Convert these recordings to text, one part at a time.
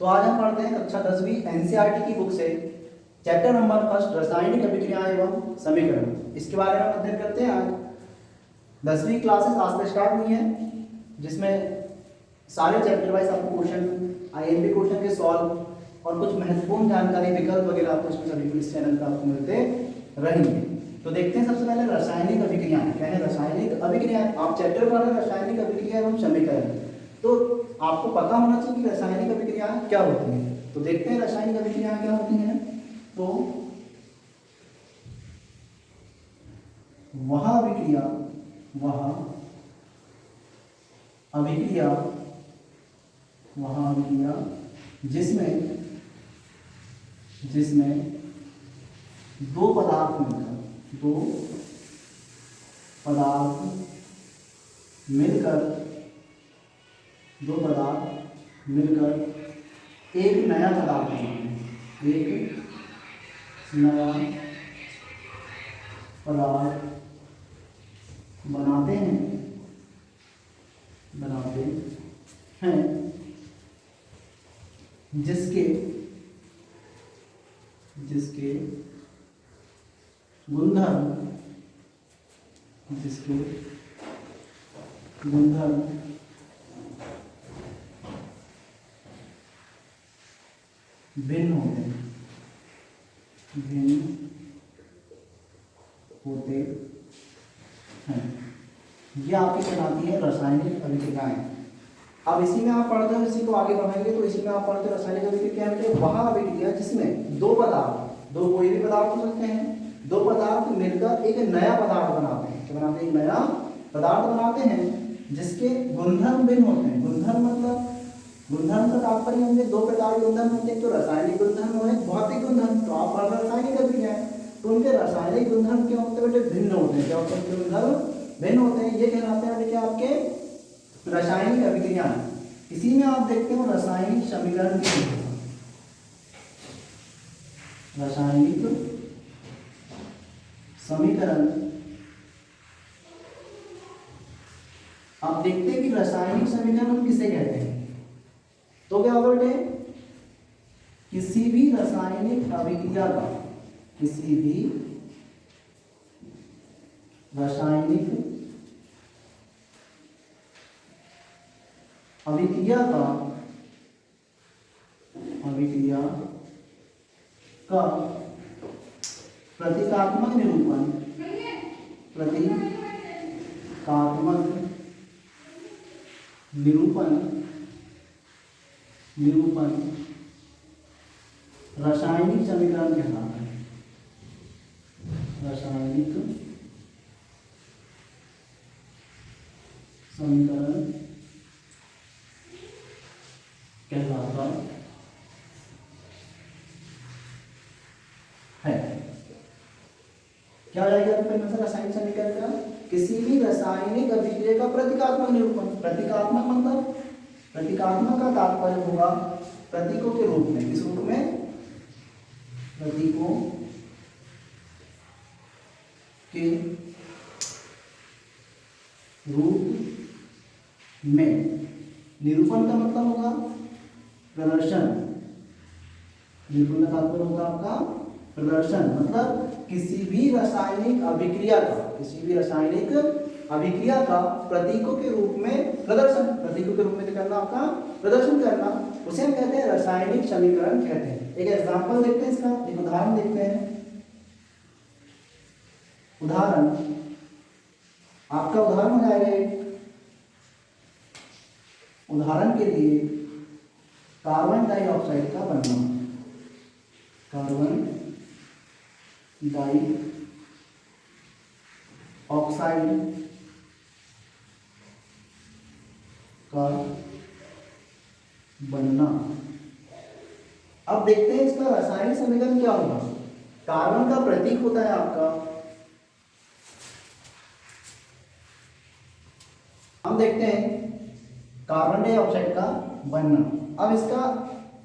तो आज हम पढ़ते हैं कक्षा 10वीं एनसीईआरटी की बुक से चैप्टर नंबर 1 रासायनिक अभिक्रिया एवं समीकरण। इसके बारे में अध्ययन करते हैं। आज 10वीं क्लासेस आज से स्टार्ट हुई है, जिसमें सारे चैप्टर वाइज आपको क्वेश्चन, आईएमपी क्वेश्चन के सॉल्व और कुछ महत्वपूर्ण जानकारी, विकल्प वगैरह आपको इसमें सभी इस चैनल पर आपको मिलते रहेंगे। तो देखते हैं सबसे पहले रासायनिक अभिक्रियाएं क्या है। रासायनिक अभिक्रियाएं आप चैप्टर पढ़ रहे हैं रासायनिक अभिक्रिया एवं समीकरण, तो आपको पता होना चाहिए कि रासायनिक अभिक्रियाएं क्या होती हैं। तो देखते हैं रासायनिक अभिक्रियाएं क्या होती हैं। तो वह अभिक्रिया जिसमें दो पदार्थ मिलकर एक नया पदार्थ बनाते हैं जिसके गुणधर्म भिन्न होते हैं। ये आपकी कहलाती है रासायनिक अभिक्रियाएं। अब इसी में आप पढ़ते हो, इसी को आगे बढ़ाएंगे तो इसी में आप पढ़ते हो रासायनिक अभिक्रिया में वह अभिक्रिया जिसमें दो कोई भी पदार्थ हो सकते हैं, दो पदार्थ मिलकर एक नया पदार्थ बनाते हैं। क्या बनाते हैं? एक नया पदार्थ बनाते हैं जिसके गुणधर्म भिन्न होते हैं। गुणधर्म का तात्पर्य होंगे दो प्रकार के गुणधर्म होते हैं, तो रासायनिक गुणधर्म और भौतिक गुणधर्म। तो आप पढ़ रासायनिक अभिक्रिया है तो उनके रासायनिक गुणधर्म क्या होते हैं बेटे? भिन्न होते हैं। क्या होते हैं? गुणधर्म भिन्न होते हैं। ये कहलाते हैं बेटे आपके रासायनिक अभिक्रिया। इसी में आप देखते हो रासायनिक समीकरण की रासायनिक समीकरण। आप देखते हैं कि रासायनिक समीकरण हम किसे कहते हैं। तो क्या बोलते हैं? किसी भी रासायनिक अभिक्रिया का प्रतीकात्मक निरूपण रासायनिक समीकरण कहलाता है। रासायनिक समीकरण कहलाता है। क्या हो जाएगा आपका रासायनिक समीकरण का? किसी भी रासायनिक अभिक्रिया का प्रतीकात्मक निरूपण। प्रतीकात्मक मतलब प्रतीकात्मक का तात्पर्य होगा प्रतीकों के रूप में। किस रूप में? प्रतीकों के रूप में। निरूपण का मतलब होगा प्रदर्शन। निरूपण का तात्पर्य होगा आपका प्रदर्शन। मतलब किसी भी रासायनिक अभिक्रिया का प्रतीकों के रूप में प्रदर्शन। प्रतीकों के रूप में करना, आपका प्रदर्शन करना, उसे हम कहते हैं रासायनिक समीकरण कहते हैं। एक एग्जांपल देखते हैं इसका, एक उदाहरण देखते हैं। उदाहरण आपका उदाहरण हो जाएगा। उदाहरण के लिए कार्बन डाइऑक्साइड का बनना। कार्बन डाइऑक्साइड का बनना। अब देखते हैं इसका रासायनिक समीकरण क्या होगा। कार्बन का प्रतीक होता है आपका, हम देखते हैं कार्बन डाइऑक्साइड का बनना। अब इसका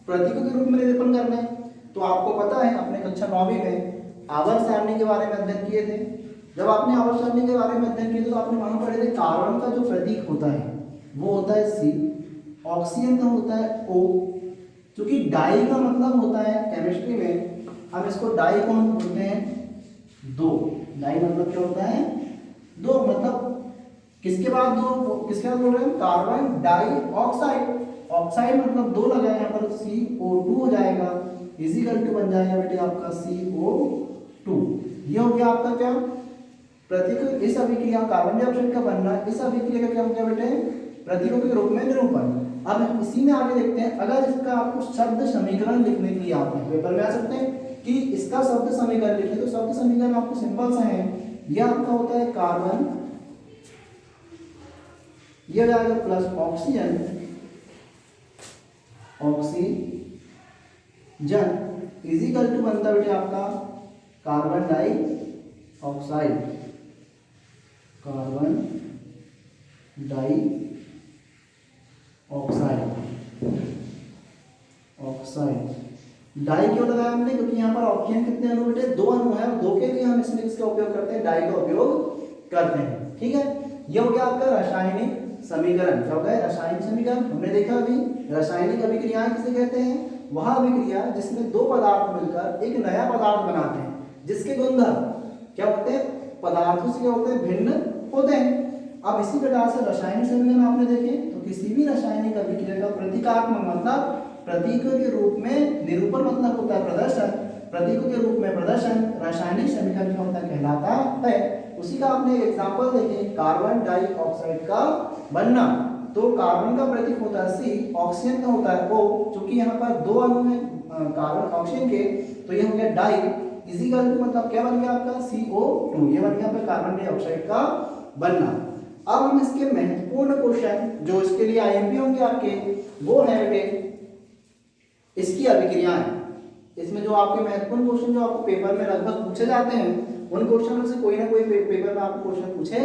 प्रतीकों के रूप में निरूपण करना है तो आपको पता है, अपने कक्षा 9वीं में आवर्त सारणी के बारे में अध्ययन किए थे। जब आपने आवर्त सारणी के बारे में अध्ययन किए थे तो आपने वहां पढ़े थे कार्बन का जो प्रतीक होता है वो होता है C, ऑक्सीजन का होता है O, क्योंकि डाई का मतलब होता है केमिस्ट्री में, हम इसको डाई को हम बोलते हैं दो। डाई मतलब क्या होता है? दो। मतलब किसके बाद दो, किसके बाद बोल रहे हैं? Carbon dioxide. ऑक्साइड मतलब दो लगा, यहाँ पर CO2 हो जाएगा, इजिकल टू बन जाएगा बेटे आपका CO2। ये हो गया आपका क्या? प्रतीक। इस अभिक्रिया कार्बन डाइऑक्साइड का बनना, इस अभिक्रिया का क्या हो गया बेटे? प्रतीकों के रूप में निरूपण। अब इसी में आगे देखते हैं, अगर इसका आपको शब्द समीकरण लिखने के लिए आपने पेपर में आ सकते हैं कि इसका शब्द समीकरण लिखे, तो शब्द समीकरण आपको सिंपल सा है। यह आपका होता है कार्बन, यह हो जाएगा plus oxygen, oxygen equal to बनता बेटे आपका carbon dioxide, carbon dioxide. Oxide di क्यों लगाया हमने? क्योंकि यहाँ पर ऑक्सीजन कितने अणु बेटे? दो अणु है, दो के लिए हम इसमें किसका उपयोग करते हैं? डाई का उपयोग करते हैं। ठीक है, ये हो गया आपका रासायनिक समीकरण। क्या हो गया? रासायनिक समीकरण। हमने देखा अभी रासायनिक अभिक्रियाएं किसे कहते हैं? वह अभिक्रिया जिसमें दो पदार्थ मिलकर एक नया पदार्थ बनाते हैं, जिसके गुणधर्म क्या होते हैं? पदार्थों से क्या होते हैं? भिन्न होते हैं। अब इसी प्रकार से रासायनिक समीकरण आपने देखे तो किसी भी रासायनिक अभिक्रिया का प्रतीकात्मक मतलब प्रतीकों के रूप में निरूपण मतलब होता है प्रदर्शन, प्रतीकों के रूप में प्रदर्शन रासायनिक समीकरण क्या होता है? कहलाता है। उसी का आपने एक एग्जांपल देखे, कार्बन डाइऑक्साइड का बनना। तो कार्बन का प्रतीक होता है C, ऑक्सीजन का होता है O। चूंकि यहाँ पर दो अणु हैं कार्बन ऑक्सीजन के, तो ये हो गया डाई इजिकल टू मतलब क्या बन गया आपका? CO2। ये बन गया आपका कार्बन डाइऑक्साइड का बनना। अब हम इसके महत्वपूर्ण क्वेश्चन जो इसके लिए IMP होंगे आपके, वो है बेटे इसकी अभिक्रियाएं। इसमें जो आपके महत्वपूर्ण क्वेश्चन जो आपको पेपर में लगभग पूछे जाते हैं, उन क्वेश्चनों से कोई ना कोई पेपर में आपको क्वेश्चन पूछे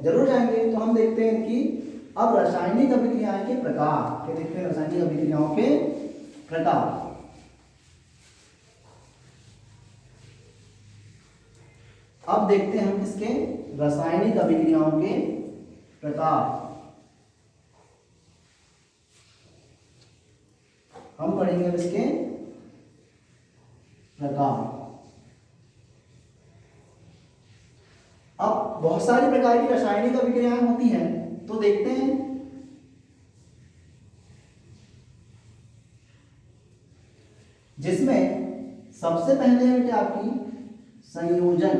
जरूर जाएंगे। तो हम देखते हैं कि अब रासायनिक अभिक्रियाएं के प्रकार, क्या देखते हैं? रासायनिक अभिक्रियाओं के प्रकार। अब देखते हैं हम इसके रासायनिक अभिक्रियाओं के प्रकार। हम पढ़ेंगे इसके प्रकार। अब बहुत सारी प्रकार की रासायनिक अभिक्रियाएं होती हैं, तो देखते हैं। जिसमें सबसे पहले है बेटे आपकी संयोजन।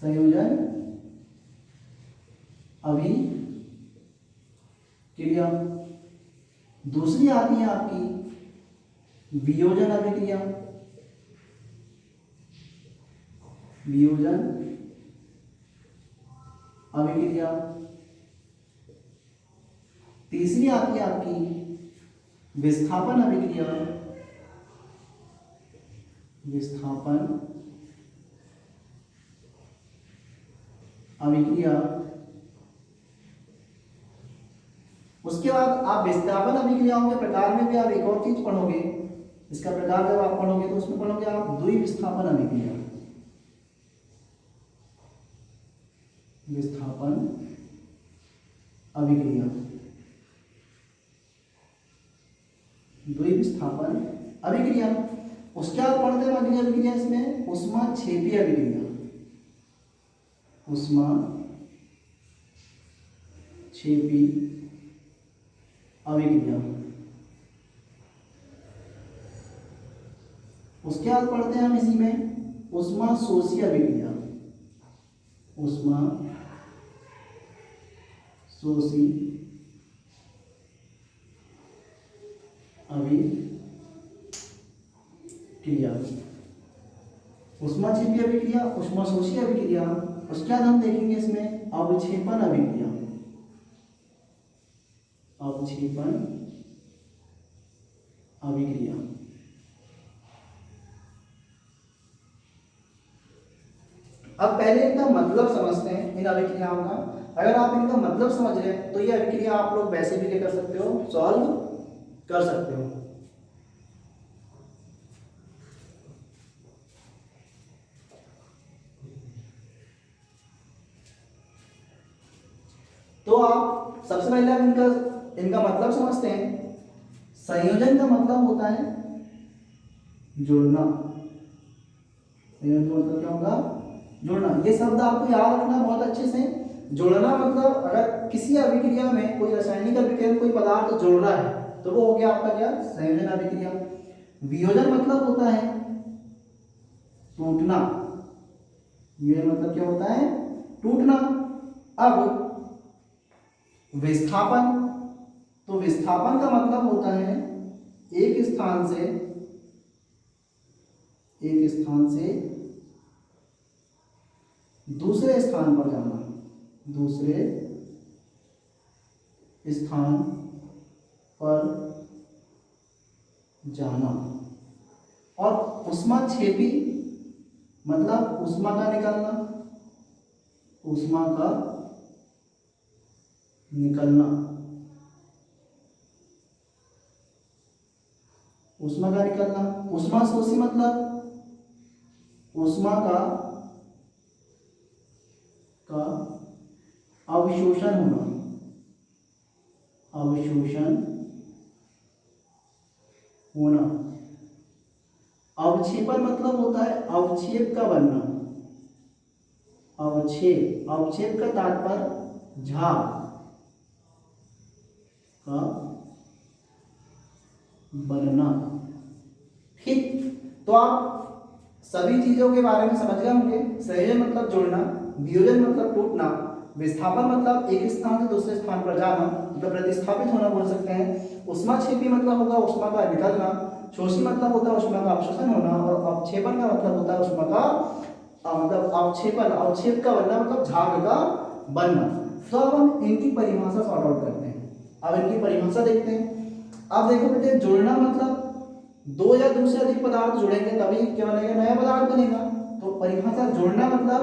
संयोजन अभिक्रिया। दूसरी आती है आपकी वियोजन अभिक्रिया। वियोजन अभिक्रिया। तीसरी आती है आपकी विस्थापन अभिक्रिया। विस्थापन अभिक्रिया। उसके बाद आप विस्थापन अभिक्रियाओं के प्रकार में भी आप एक और चीज पढ़ोगे। इसका प्रकार जब आप पढ़ोगे तो उसमें पढ़ोगे आप द्विविस्थापन अभिक्रिया। विस्थापन अभिक्रिया, द्विविस्थापन अभिक्रिया। उसके बाद पढ़ते हैं अगली अभिक्रिया इसमें ऊष्माक्षेपी अभिक्रिया। ऊष्माक्षेपी अभिक्रिया। उसके बाद पढ़ते हैं हम इसी में ऊष्माशोषी अभिक्रिया। ऊष्माशोषी अभिक्रिया। ऊष्माक्षेपी अभिक्रिया, ऊष्माशोषी अभिक्रिया। उसके बाद हम देखेंगे इसमें अवक्षेपन अभिक्रिया। अवक्षेपन अभिक्रिया। अब पहले इनका मतलब समझते हैं इन अभिक्रियाओं का। अगर आप इनका मतलब समझ रहे हैं तो ये अभिक्रिया आप लोग वैसे भी क्या कर सकते हो? सॉल्व कर सकते हो। तो आप सबसे पहले आप इनका इनका मतलब समझते हैं। संयोजन का मतलब होता है जुड़ना। संयोजन का मतलब क्या होगा? जुड़ना। ये शब्द आपको याद रखना बहुत अच्छे से। जुड़ना मतलब अगर किसी अभिक्रिया में कोई रासायनिक अभिक्रिया में कोई पदार्थ जुड़ रहा है तो वो हो गया आपका क्या? संयोजन अभिक्रिया। वियोजन मतलब होता है टूटना। वियोजन मतलब क्या होता है? टूटना। अब विस्थापन, तो विस्थापन का मतलब होता है एक स्थान से दूसरे स्थान पर जाना। दूसरे स्थान पर जाना। और ऊष्माक्षेपी मतलब ऊष्मा का निकलना। ऊष्मा का निकलना। ऊष्मा का निकलना। ऊष्माशोषी मतलब ऊष्मा का अवशोषण होना। अवशोषण होना। अवक्षेपण मतलब होता है अवक्षेप का बनना। अवक्षेप का तात्पर्य झाग का बनना। ठीक, तो आप सभी चीजों के बारे में समझ गए होंगे। संयोजन मतलब जुड़ना, वियोजन मतलब टूटना, विस्थापन मतलब एक स्थान से दूसरे स्थान पर जाना, मतलब प्रतिस्थापित होना बोल सकते हैं। ऊष्माक्षेपी मतलब होगा ऊष्मा का निकलना, शोषी मतलब होता है ऊष्मा का अवशोषण होना, और अवक्षेपण का मतलब होता है ऊष्मा का मतलब अवक्षेप का बनना मतलब झाग का बनना। तो अब हम इनकी परिभाषा सॉर्ट आउट करते हैं। अब इनकी परिभाषा देखते हैं। अब देखो बेटे, जुड़ना मतलब दो या दो से अधिक पदार्थ जुड़ेंगे तभी क्या बनेगा? नया पदार्थ बनेगा। तो परिभाषा जुड़ना मतलब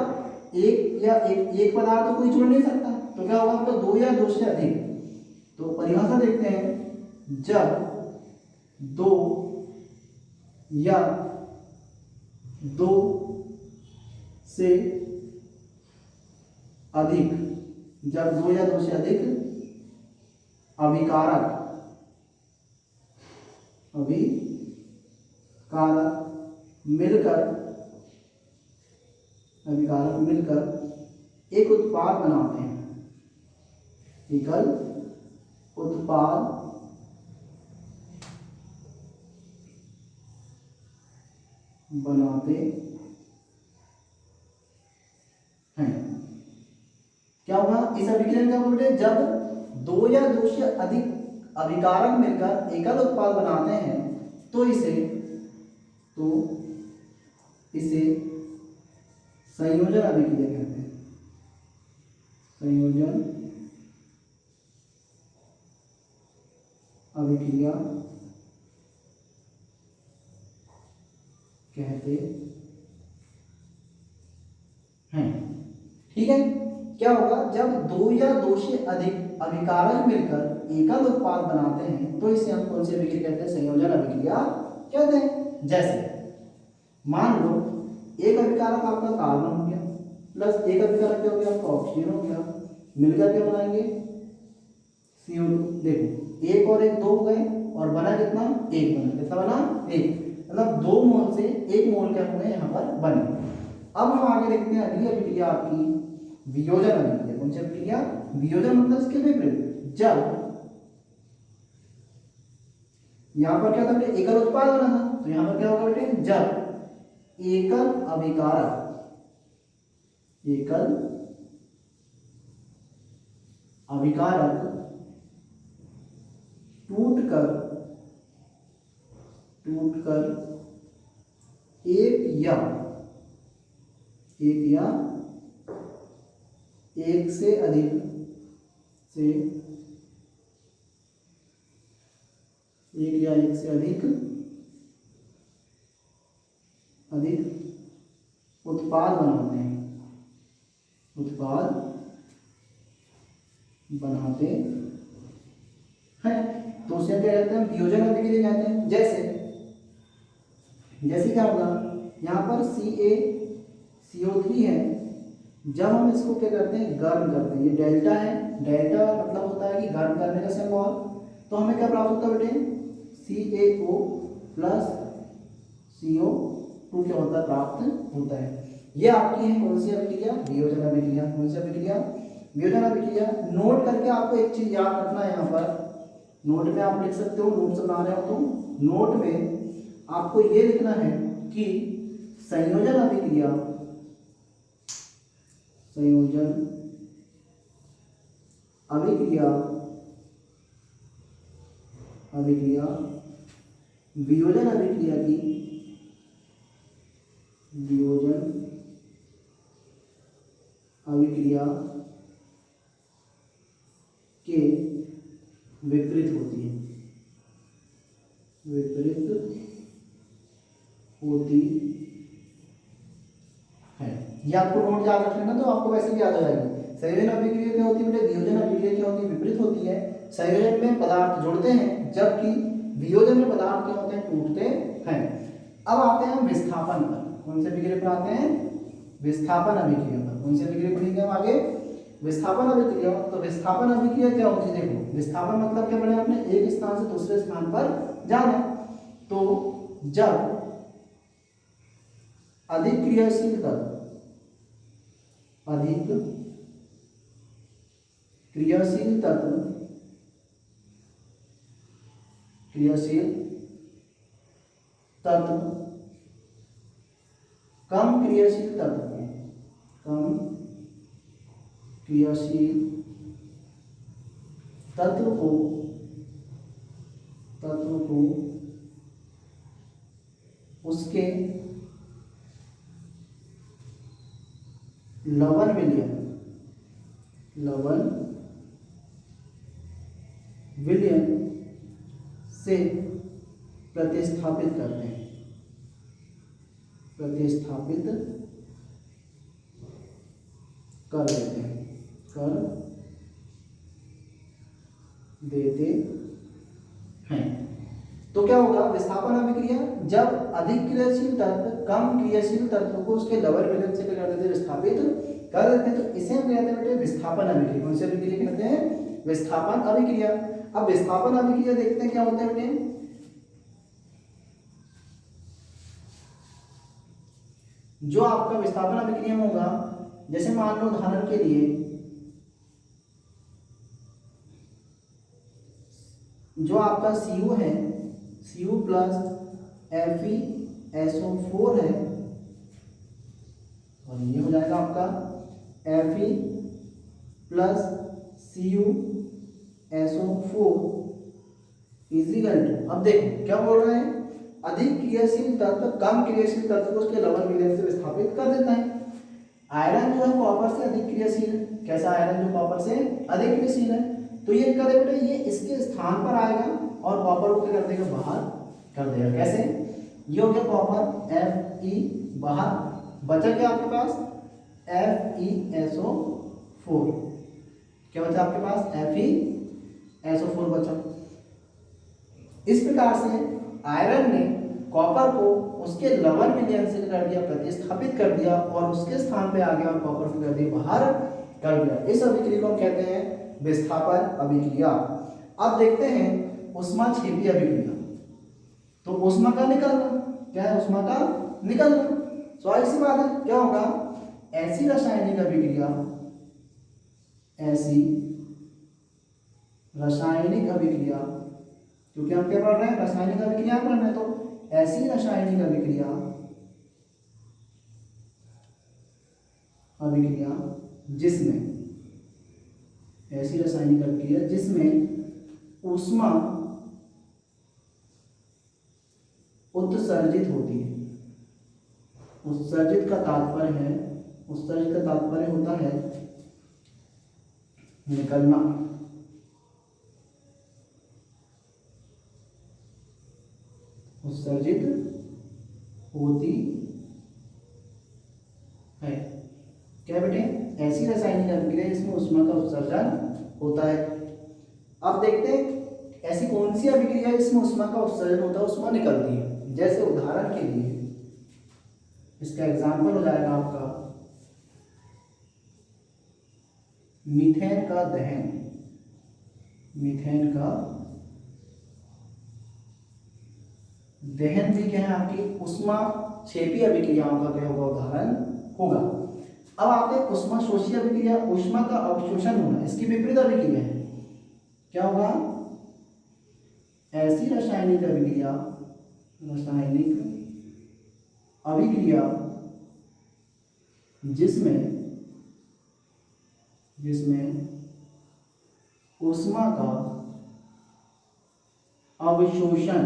एक पदार्थ कोई जुड़ नहीं सकता, तो क्या होगा आपका? दो या दो से अधिक। तो परिभाषा देखते हैं। जब दो या दो से अधिक, जब दो या दो से अधिक अभिकारक मिलकर एक उत्पाद बनाते हैं। एकल उत्पाद बनाते हैं। क्या होगा इस अभिक्रिया का? बोलते जब दो या दो से अधिक अभिकारक मिलकर एकल उत्पाद बनाते हैं तो इसे संयोजन अभिक्रिया कहते हैं। संयोजन अभिक्रिया कहते हैं। ठीक है, क्या होगा? जब दो या दो से अधिक अभिकारक मिलकर एकल उत्पाद बनाते हैं तो इसे हम कौन सी अभिक्रिया कहते हैं? संयोजन अभिक्रिया कहते हैं। जैसे मान लो एक अभिकारक आपका कार्बन हो गया प्लस एक अभिकारक क्या हो गया आपका? ऑक्सीजन हो गया, मिलकर क्या बनाएंगे? CO2। देखो एक और एक दो हो गए और बना कितना? एक बना। कितना बना? एक। मतलब दो मोल से एक मोल क्या हुए यहाँ पर बने। अब हम आगे देखते हैं अगली अभिक्रिया आपकी वियोजन अभिक्रिया। कौन सी अभिक्रिया? वियोजन मतलब इसके विपरीत। जब यहाँ पर क्या था बेटे? एकल उत्पाद बना था, तो यहाँ पर क्या होगा बेटे? जब एकल अभिकारक टूटकर एक या एक से अधिक उत्पाद बनाते हैं। तो उसे क्या कहते हैं? वियोजन अभिक्रिया कहते हैं। जैसे क्या होगा? यहाँ पर CaCO3 है जब हम इसको क्या करते हैं, गर्म करते हैं, ये डेल्टा है, डेल्टा मतलब होता है कि गर्म करने का सिंबल, तो हमें क्या प्राप्त होता है बेटे, CaO प्लस CO2 क्या होता है, प्राप्त होता है। ये आपकी है कौन सी अभिक्रिया, वियोजन अभिक्रिया। कौन सी अभिक्रिया, वियोजन अभिक्रिया। नोट करके आपको एक चीज याद रखना है, यहाँ पर नोट में आप लिख सकते हो, नोट से बना रहे हो तो नोट में आपको ये लिखना है कि संयोजन अभिक्रिया, संयोजन अभिक्रिया, अभिक्रिया वियोजन अभिक्रिया की, वियोजन अभिक्रिया के विपरीत होती है, विपरीत होती है। ये आपको नोट याद रखना ना, तो आपको वैसे भी याद हो जाएगी। संयोजन अभिक्रिया क्या होती है बेटे, वियोजन अभिक्रिया क्या होती है, विपरीत होती है। संयोजन में पदार्थ जुड़ते हैं, जबकि वियोजन में पदार्थ क्या होते हैं, टूटते हैं। अब आते हैं हम विस्थापन पर। कौन से अभिक्रिया पर आते हैं, विस्थापन अभिक्रिया पर। कौन सी अभिक्रिया पढ़ेंगे हम आगे, विस्थापन अभिक्रिया। तो विस्थापन अभिक्रिया क्या होती है, देखो विस्थापन मतलब क्या पढ़े आपने, एक स्थान से दूसरे स्थान पर जाना। तो जब अधिक क्रियाशील तत्व, अधिक क्रियाशील तत्व, क्रियाशील तत्व कम क्रियाशील तत्व को, कम क्रियाशील तत्व को, तत्व को उसके लवण विलयन, लवण विलयन से प्रतिस्थापित करते हैं, प्रतिस्थापित कर देते हैं, कर देते हैं। तो क्या होगा, विस्थापन अभिक्रिया, जब अधिक क्रियाशील तत्व कम क्रियाशील तत्व को उसके लवण विलयन से क्या कर देते हैं, विस्थापित कर देते हैं। तो इसे हम कहते हैं बेटे विस्थापन अभिक्रिया। कौन सी अभिक्रिया कहते हैं, विस्थापन अभिक्रिया। अब विस्थापन अभिक्रिया देखते हैं क्या होता है बेटे, जो आपका विस्थापन अभिक्रिया में होगा, जैसे मान लो उदाहरण के लिए जो आपका Cu है, Cu प्लस FeSO4 है, और ये हो जाएगा आपका Fe plus CuSO4 is equal to, अब देखो क्या बोल रहे हैं, अधिक क्रियाशील तत्व कम क्रियाशील तत्व को उसके लवण विलयन से विस्थापित कर देता है। आयरन जो है कॉपर से अधिक क्रियाशील है। कैसा आयरन जो कॉपर से अधिक क्रियाशील है, तो ये करे बेटे, ये इसके स्थान पर आएगा और कॉपर को क्या कर देगा, बाहर कर देगा। कैसे, ये हो गया कॉपर Fe बाहर, बचा क्या आपके पास FeSO4, क्या बचा आपके पास FeSO4 बचा। इस प्रकार से आयरन ने कॉपर को उसके लवण विलयन से कर दिया, प्रतिस्थापित कर दिया, और उसके स्थान पे आ गया और कॉपर को कर दिया बाहर कर दिया। इस अभिक्रिया को हम कहते हैं विस्थापन अभिक्रिया। अब देखते हैं ऊष्माक्षेपी अभिक्रिया। तो ऊष्मा का निकलना, क्या है, ऊष्मा का निकलना, स्वाभाविक सी बात है। क्या होगा, ऐसी रासायनिक अभिक्रिया, ऐसी रासायनिक अभिक्रिया, क्योंकि हम क्या पढ़ रहे हैं, रासायनिक अभिक्रिया पढ़ रहे हैं, तो ऐसी रासायनिक अभिक्रिया, अभिक्रिया जिसमें, ऐसी रासायनिक अभिक्रिया जिसमें ऊष्मा उत्सर्जित होती है। उत्सर्जित का तात्पर्य है, उत्सर्जित का तात्पर्य होता है निकलना। उत्सर्जित होती है, क्या बेटे, ऐसी रासायनिक अभिक्रिया जिसमें ऊष्मा का उत्सर्जन होता है। अब देखते हैं ऐसी कौन सी अभिक्रिया जिसमें ऊष्मा का उत्सर्जन होता है, ऊष्मा निकलती है। जैसे उदाहरण के लिए इसका एग्जाम्पल हो जाएगा आपका मीथेन का दहन, मीथेन का दहन भी क्या है आपकी उष्मा क्षेपी अभिक्रियाओं का क्या होगा, उदाहरण होगा। अब आपने उष्मा शोषी अभिक्रिया, उष्मा का अवशोषण होना, इसकी विपरीत अभिक्रिया है, क्या होगा, ऐसी रासायनिक अभिक्रिया, रासायनिक अभिक्रिया जिसमें उष्मा का अवशोषण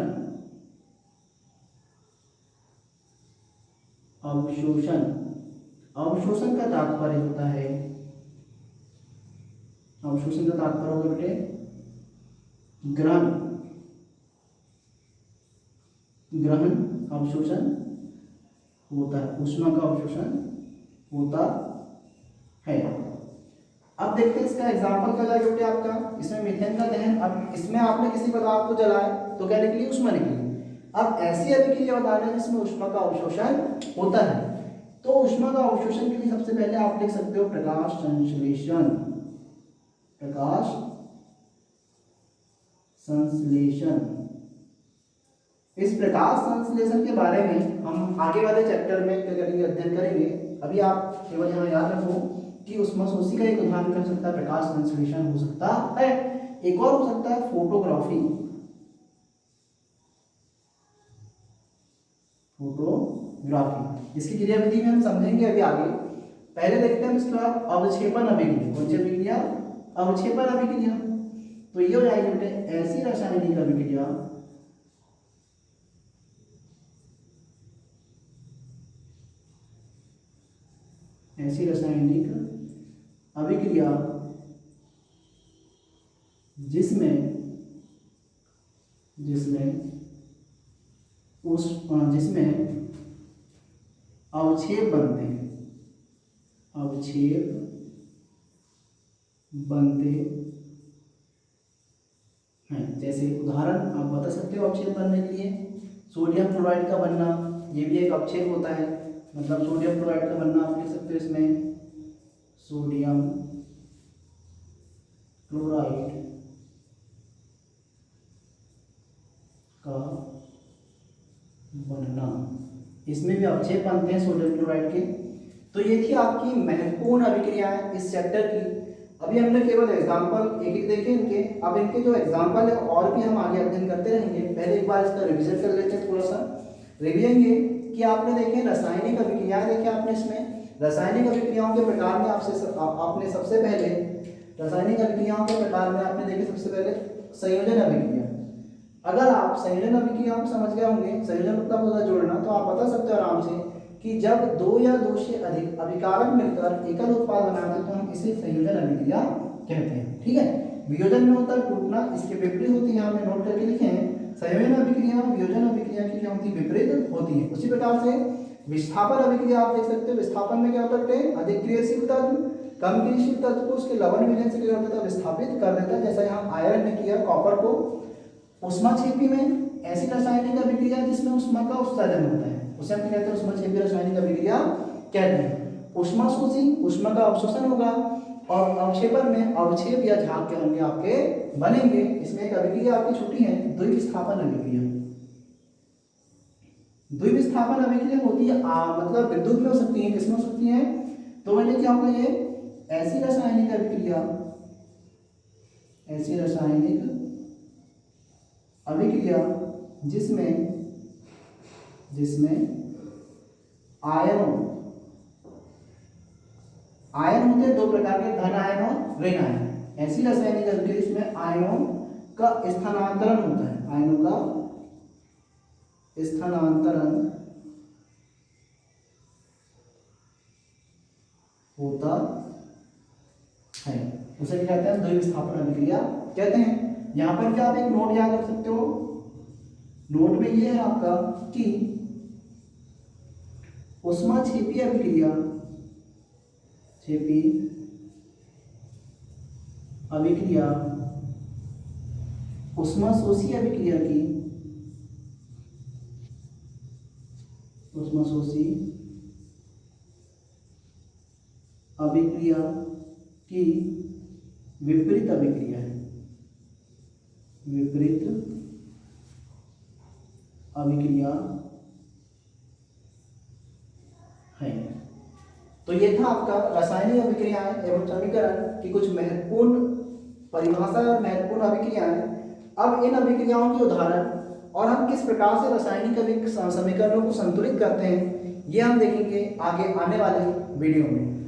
अवशोषण का तात्पर्य होता है, अवशोषण का तात्पर्य होगा बेटे ग्रहण, अवशोषण होता है, ऊष्मा का अवशोषण होता है। अब देखते हैं इसका एग्जाम्पल क्या जाएगा बेटे आपका, इसमें मीथेन का दहन, अब इसमें आपने किसी पदार्थ को जलाया तो क्या निकली, ऊष्मा निकली। अब ऐसी अभिक्रिया बता रहे हैं जिसमें ऊष्मा का अवशोषण होता है, तो ऊष्मा का अवशोषण के लिए सबसे पहले आप लिख सकते हो प्रकाश संश्लेषण, प्रकाश संश्लेषण। इस प्रकाश संश्लेषण के बारे में हम आगे वाले चैप्टर में क्या करेंगे, अध्ययन करेंगे। अभी आप केवल यहाँ याद रखो कि उष्मा शोषी का एक उदाहरण कर सकता है प्रकाश संश्लेषण हो सकता है, एक और हो सकता है फोटोग्राफी, फोटोग्राफी। इसकी क्रियाविधि में हम समझेंगे अभी आगे, पहले देखते हैं इसके बाद अवक्षेपण अभिक्रिया। कौन सी अभिक्रिया, अवक्षेपण अभिक्रिया। तो ये हो जाएगी बेटे ऐसी रासायनिक अभिक्रिया जिसमें अवक्षेप बनते हैं। जैसे उदाहरण आप बता सकते हो अवक्षेप बनने के लिए, सोडियम क्लोराइड का बनना, ये भी एक अवक्षेप होता है, मतलब सोडियम क्लोराइड का बनना आप लिख सकते हो इसमें सोडियम क्लोराइड का बनना, इसमें भी अवक्षेप बनते हैं सोडियम क्लोराइड के। तो ये थी आपकी महत्वपूर्ण अभिक्रियाएं इस चैप्टर की। अभी हमने केवल एग्जाम्पल एक एक देखे इनके, अब इनके जो एग्जाम्पल है और भी हम आगे अध्ययन करते रहेंगे। पहले एक बार इसका रिविजन कर लेते हैं, थोड़ा सा रिविजन ये कि आपने देखे रासायनिक अभिक्रियाएं, देखे आपने इसमें रासायनिक अभिक्रियाओं के प्रकार में आपने सबसे पहले रासायनिक अभिक्रियाओं के प्रकार में आपने देखे सबसे पहले संयोजन अभिक्रिया। अगर आप संयोजन अभिक्रियाओं को समझ गए होंगे, संयोजन मतलब होता है जोड़ना, तो आप बता सकते हो आराम से कि जब दो या दो से अधिक अभिकारक मिलकर एकल उत्पाद बनाते हैं तो हम इसे संयोजन अभिक्रिया कहते हैं। ठीक है, वियोजन में होता है टूटना, इसके विपरीत होती है, हमने नोट करके लिखे हैं। संयोजन अभिक्रिया वियोजन अभिक्रिया की क्या होती है, विपरीत होती है। उसी प्रकार से विस्थापन अभिक्रिया आप देख सकते हो, विस्थापन में क्या होता है, अधिक क्रियाशील तत्व कम क्रियाशील तत्व को उसके लवण विलयन से क्या करता है, विस्थापित कर देता है। जैसा यहाँ आयरन ने किया कॉपर को। ऊष्माक्षेपी में ऐसी रासायनिक अभिक्रिया जिसमें ऊष्मा का उत्सर्जन होता है, उसे हम कहते हैं ऊष्माक्षेपी रासायनिक अभिक्रिया कहते हैं। ऊष्मा शोषी, ऊष्मा का अवशोषण होगा, और अवक्षेपण में अवक्षेप या झाग के होंगे आपके बनेंगे। इसमें एक अभिक्रिया आपकी छुट्टी है द्विविस्थापन अभिक्रिया। द्विविस्थापन अभिक्रिया होती है मतलब विद्युत में हो सकती है, किसमें हो सकती है, तो मैंने क्या होगा ये ऐसी रासायनिक अभिक्रिया, ऐसी रासायनिक अभिक्रिया जिसमें आयन होते हैं दो प्रकार के, धन आयन और ऋण आयन। ऐसी रासायनिक अभिक्रिया जिसमें आयनों का स्थानांतरण होता है, आयनों का स्थानांतरण होता है, उसे क्या कहते हैं, द्विविस्थापन अभिक्रिया कहते हैं। यहां पर क्या आप एक नोट याद रख सकते हो, नोट में ये है आपका कि ऊष्माक्षेपी अभिक्रिया, ऊष्मा शोषी अभिक्रिया की, ऊष्मा शोषी अभिक्रिया की विपरीत अभिक्रिया है, विपरीत अभिक्रिया है। तो ये था आपका रासायनिक अभिक्रियाएं एवं समीकरण की कुछ महत्वपूर्ण परिभाषा और महत्वपूर्ण अभिक्रियाएं। अब इन अभिक्रियाओं के उदाहरण और हम किस प्रकार से रासायनिक समीकरणों को संतुलित करते हैं, ये हम देखेंगे आगे आने वाले वीडियो में।